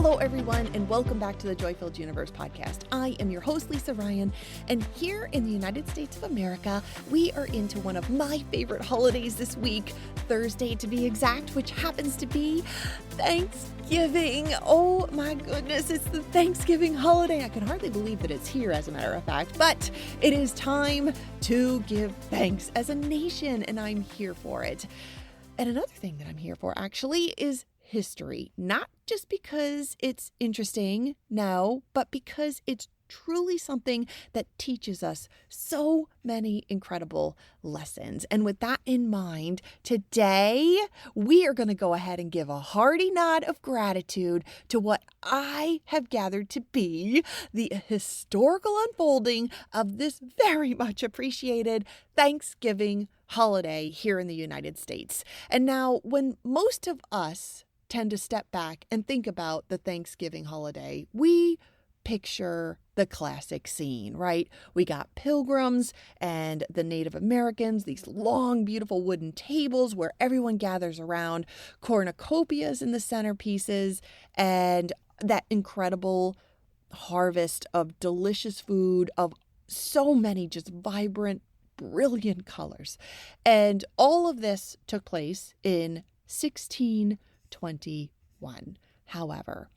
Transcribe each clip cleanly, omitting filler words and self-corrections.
Hello, everyone, and welcome back to the Joy-Filled Universe podcast. I am your host, Lisa Ryan, and here in the United States of America, we are into one of my favorite holidays this week, Thursday to be exact, which happens to be Thanksgiving. Oh my goodness, it's the Thanksgiving holiday. I can hardly believe that it's here, as a matter of fact, but it is time to give thanks as a nation, and I'm here for it. And another thing that I'm here for, actually, is history. Not just because it's interesting, no, but because it's truly something that teaches us so many incredible lessons. And with that in mind, today we are going to go ahead and give a hearty nod of gratitude to what I have gathered to be the historical unfolding of this very much appreciated Thanksgiving holiday here in the United States. And now, when most of us tend to step back and think about the Thanksgiving holiday, we picture the classic scene, right? We got pilgrims and the Native Americans, these long, beautiful wooden tables where everyone gathers around, cornucopias in the centerpieces, and that incredible harvest of delicious food, of so many just vibrant, brilliant colors. And all of this took place in 1621. However,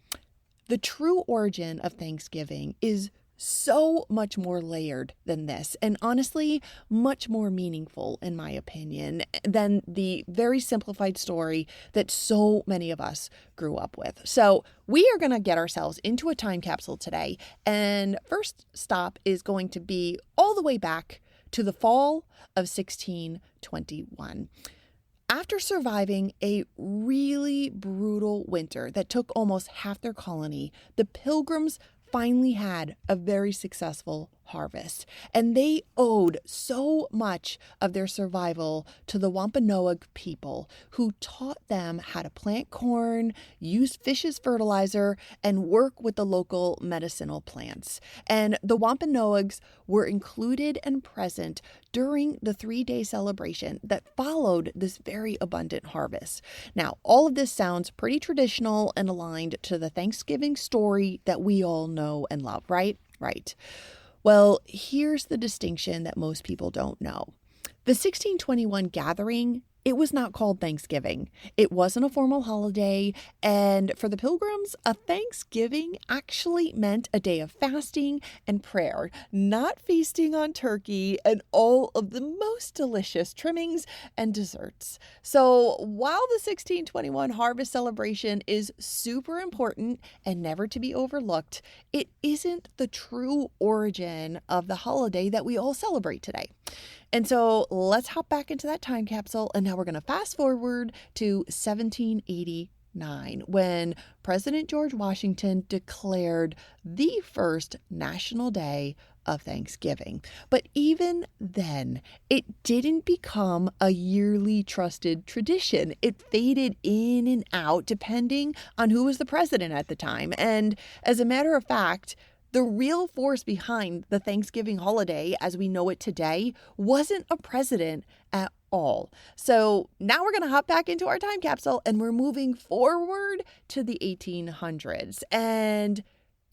the true origin of Thanksgiving is so much more layered than this, and honestly, much more meaningful, in my opinion, than the very simplified story that so many of us grew up with. So we are going to get ourselves into a time capsule today, and first stop is going to be all the way back to the fall of 1621. After surviving a really brutal winter that took almost half their colony, the Pilgrims finally had a very successful harvest, and they owed so much of their survival to the Wampanoag people, who taught them how to plant corn, use fish as fertilizer, and work with the local medicinal plants. And the Wampanoags were included and present during the 3-day celebration that followed this very abundant harvest. Now, all of this sounds pretty traditional and aligned to the Thanksgiving story that we all know and love, right? Right. Well, here's the distinction that most people don't know. The 1621 gathering, it was not called Thanksgiving. It wasn't a formal holiday, and for the Pilgrims, a Thanksgiving actually meant a day of fasting and prayer, not feasting on turkey and all of the most delicious trimmings and desserts. So while the 1621 harvest celebration is super important and never to be overlooked, it isn't the true origin of the holiday that we all celebrate today. And so let's hop back into that time capsule, and now we're going to fast forward to 1789, when President George Washington declared the first national day of Thanksgiving. But even then, it didn't become a yearly trusted tradition. It faded in and out depending on who was the president at the time. And as a matter of fact, the real force behind the Thanksgiving holiday as we know it today wasn't a president at all. So now we're going to hop back into our time capsule, and we're moving forward to the 1800s. And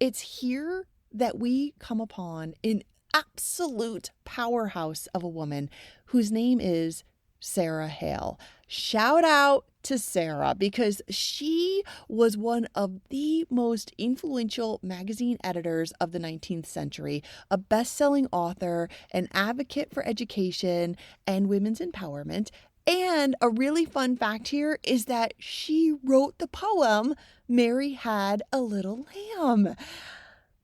it's here that we come upon an absolute powerhouse of a woman whose name is Sarah Hale. Shout out to Sarah, because she was one of the most influential magazine editors of the 19th century, a best-selling author, an advocate for education and women's empowerment. And a really fun fact here is that she wrote the poem, "Mary Had a Little Lamb."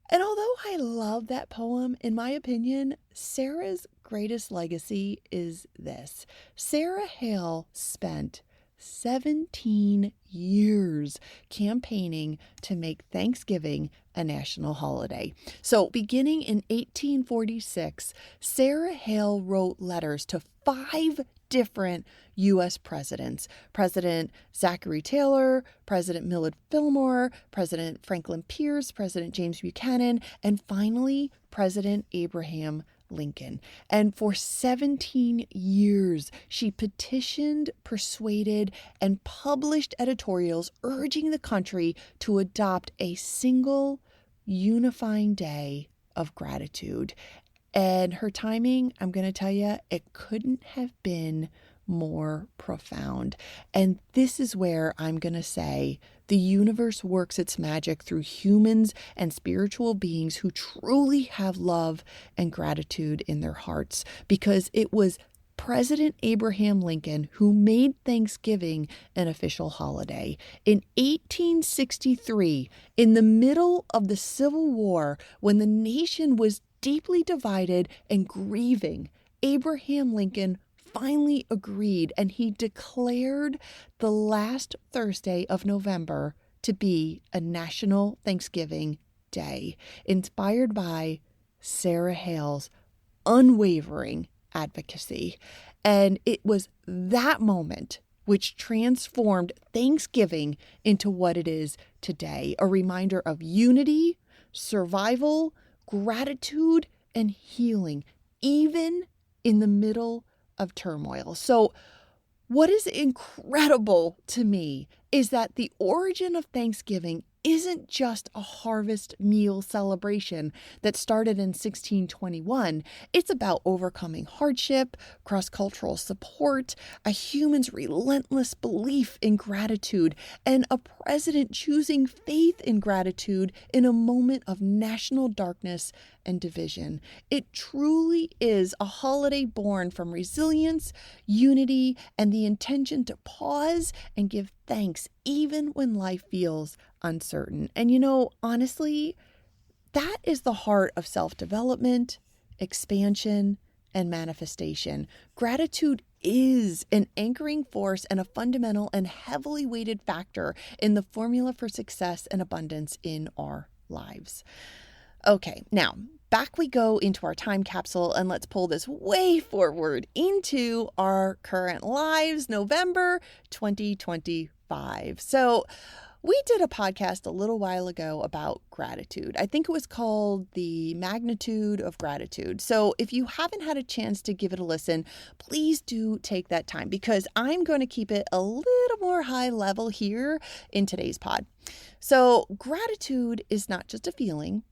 And although I love that poem, in my opinion, Sarah's greatest legacy is this. Sarah Hale spent 17 years campaigning to make Thanksgiving a national holiday. So beginning in 1846, Sarah Hale wrote letters to 5 different U.S. presidents: President Zachary Taylor, President Millard Fillmore, President Franklin Pierce, President James Buchanan, and finally, President Abraham Lincoln. And for 17 years, she petitioned, persuaded, and published editorials urging the country to adopt a single unifying day of gratitude. And her timing, I'm going to tell you, it couldn't have been more profound. And this is where I'm going to say the universe works its magic through humans and spiritual beings who truly have love and gratitude in their hearts, because it was President Abraham Lincoln who made Thanksgiving an official holiday. In 1863, in the middle of the Civil War, when the nation was deeply divided and grieving, Abraham Lincoln finally agreed, and he declared the last Thursday of November to be a National Thanksgiving Day, inspired by Sarah Hale's unwavering advocacy. And it was that moment which transformed Thanksgiving into what it is today, a reminder of unity, survival, gratitude, and healing, even in the middle of turmoil. So what is incredible to me is that the origin of Thanksgiving isn't just a harvest meal celebration that started in 1621. It's about overcoming hardship, cross-cultural support, a human's relentless belief in gratitude, and a president choosing faith in gratitude in a moment of national darkness and division. It truly is a holiday born from resilience, unity, and the intention to pause and give thanks even when life feels uncertain. And honestly, that is the heart of self-development, expansion, and manifestation. Gratitude is an anchoring force and a fundamental and heavily weighted factor in the formula for success and abundance in our lives. Okay, now back we go into our time capsule, and let's pull this way forward into our current lives, November 2025. So we did a podcast a little while ago about gratitude. I think it was called The Magnitude of Gratitude. So if you haven't had a chance to give it a listen, please do take that time, because I'm going to keep it a little more high level here in today's pod. So gratitude is not just a feeling.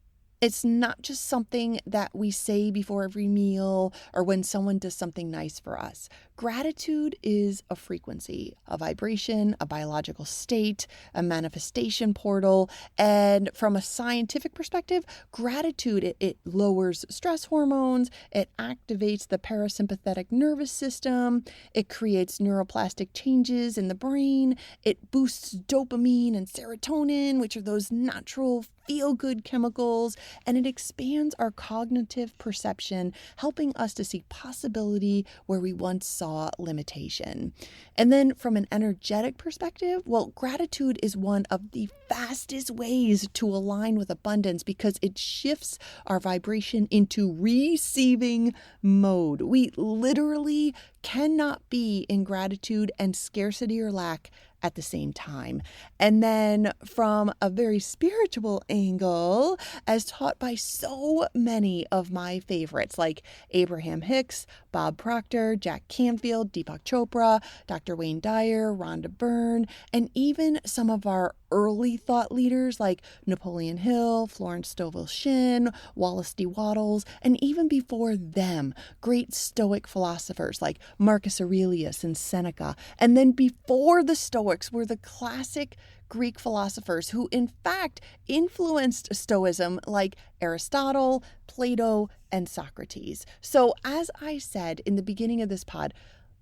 It's not just something that we say before every meal or when someone does something nice for us. Gratitude is a frequency, a vibration, a biological state, a manifestation portal. And from a scientific perspective, gratitude, it lowers stress hormones, it activates the parasympathetic nervous system, it creates neuroplastic changes in the brain, it boosts dopamine and serotonin, which are those natural feel-good chemicals, and it expands our cognitive perception, helping us to see possibility where we once saw limitation. And then from an energetic perspective, well, gratitude is one of the fastest ways to align with abundance, because it shifts our vibration into receiving mode. We literally cannot be in gratitude and scarcity or lack at the same time. And then from a very spiritual angle, as taught by so many of my favorites like Abraham Hicks, Bob Proctor, Jack Canfield, Deepak Chopra, Dr. Wayne Dyer, Rhonda Byrne, and even some of our early thought leaders like Napoleon Hill, Florence Scovel Shinn, Wallace D. Wattles, and even before them, great Stoic philosophers like Marcus Aurelius and Seneca. And then before the Stoics were the classic Greek philosophers who in fact influenced Stoicism like Aristotle, Plato, and Socrates. So as I said in the beginning of this pod,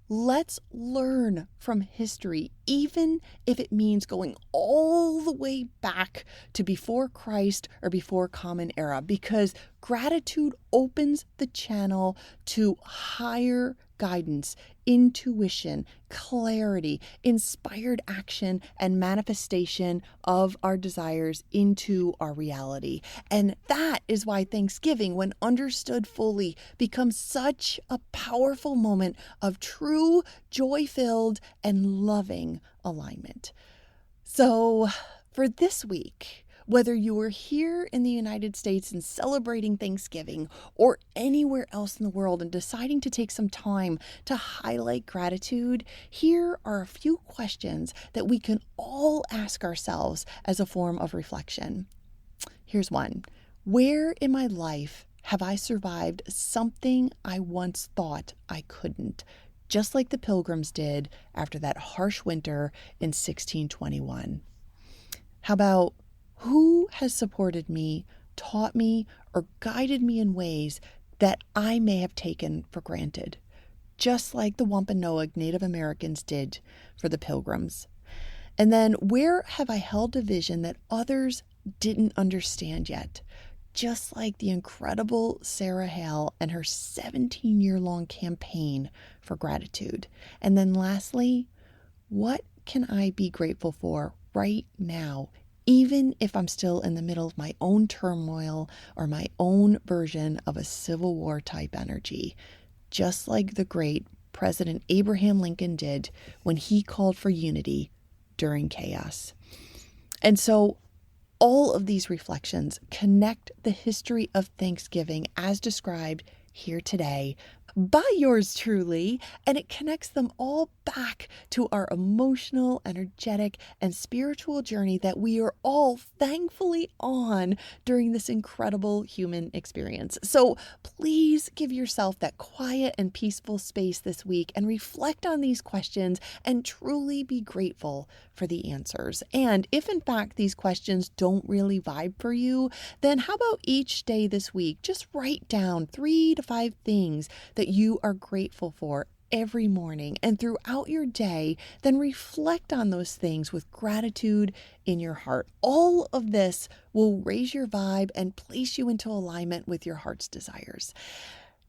let's learn from history, even if it means going all the way back to before Christ or before Common Era, because gratitude opens the channel to higher guidance, intuition, clarity, inspired action, and manifestation of our desires into our reality. And that is why Thanksgiving, when understood fully, becomes such a powerful moment of true, joy-filled, and loving alignment. So for this week, Whether you are here in the United States and celebrating Thanksgiving, or anywhere else in the world and deciding to take some time to highlight gratitude, here are a few questions that we can all ask ourselves as a form of reflection. Here's one. Where in my life have I survived something I once thought I couldn't? Just like the Pilgrims did after that harsh winter in 1621. How about who has supported me, taught me, or guided me in ways that I may have taken for granted? Just like the Wampanoag Native Americans did for the Pilgrims. And then where have I held a vision that others didn't understand yet? Just like the incredible Sarah Hale and her 17-year-long campaign for gratitude. And then lastly, what can I be grateful for right now, even if I'm still in the middle of my own turmoil or my own version of a Civil War type energy, just like the great President Abraham Lincoln did when he called for unity during chaos. And so all of these reflections connect the history of Thanksgiving as described here today by yours truly, and it connects them all back to our emotional, energetic, and spiritual journey that we are all thankfully on during this incredible human experience. So please give yourself that quiet and peaceful space this week and reflect on these questions and truly be grateful for the answers. And if in fact these questions don't really vibe for you, then how about each day this week, just write down 3 to 5 things that you are grateful for every morning, and throughout your day, then reflect on those things with gratitude in your heart. All of this will raise your vibe and place you into alignment with your heart's desires.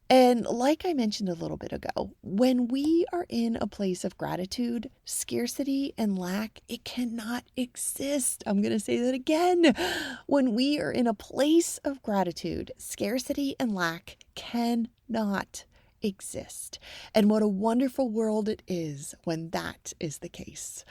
And like I mentioned a little bit ago, when we are in a place of gratitude, scarcity and lack, it cannot exist. I'm going to say that again. When we are in a place of gratitude, scarcity and lack cannot exist. And what a wonderful world it is when that is the case.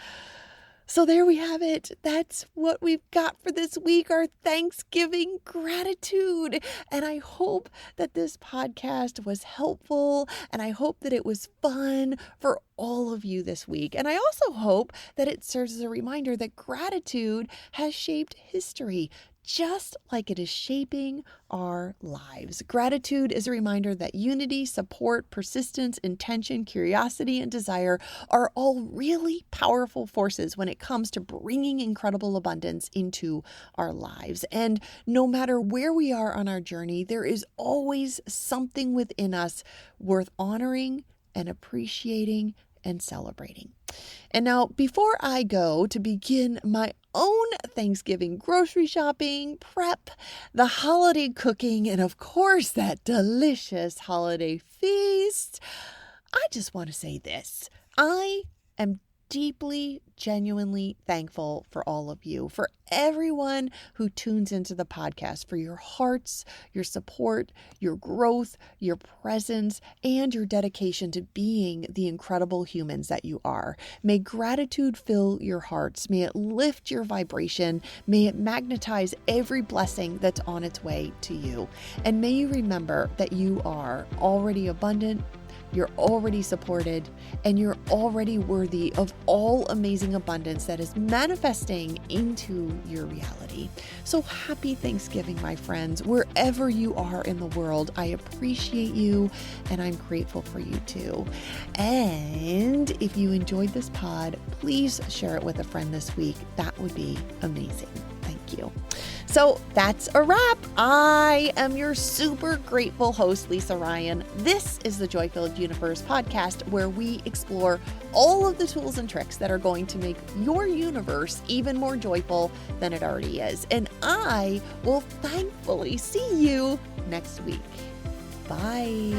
So there we have it. That's what we've got for this week, our Thanksgiving gratitude. And I hope that this podcast was helpful, and I hope that it was fun for all of you this week. And I also hope that it serves as a reminder that gratitude has shaped history, just like it is shaping our lives. Gratitude is a reminder that unity, support, persistence, intention, curiosity, and desire are all really powerful forces when it comes to bringing incredible abundance into our lives. And no matter where we are on our journey, there is always something within us worth honoring and appreciating and celebrating. And now, before I go to begin my own Thanksgiving grocery shopping, prep, the holiday cooking, and of course, that delicious holiday feast, I just want to say this. I am deeply, genuinely thankful for all of you, for everyone who tunes into the podcast, for your hearts, your support, your growth, your presence, and your dedication to being the incredible humans that you are. May gratitude fill your hearts. May it lift your vibration. May it magnetize every blessing that's on its way to you. And may you remember that you are already abundant, you're already supported, and you're already worthy of all amazing abundance that is manifesting into your reality. So happy Thanksgiving, my friends. Wherever you are in the world, I appreciate you, and I'm grateful for you too. And if you enjoyed this pod, please share it with a friend this week. That would be amazing. Thank you. So that's a wrap. I am your super grateful host, Lisa Ryan. This is the Joy-Filled Universe podcast, where we explore all of the tools and tricks that are going to make your universe even more joyful than it already is. And I will thankfully see you next week. Bye.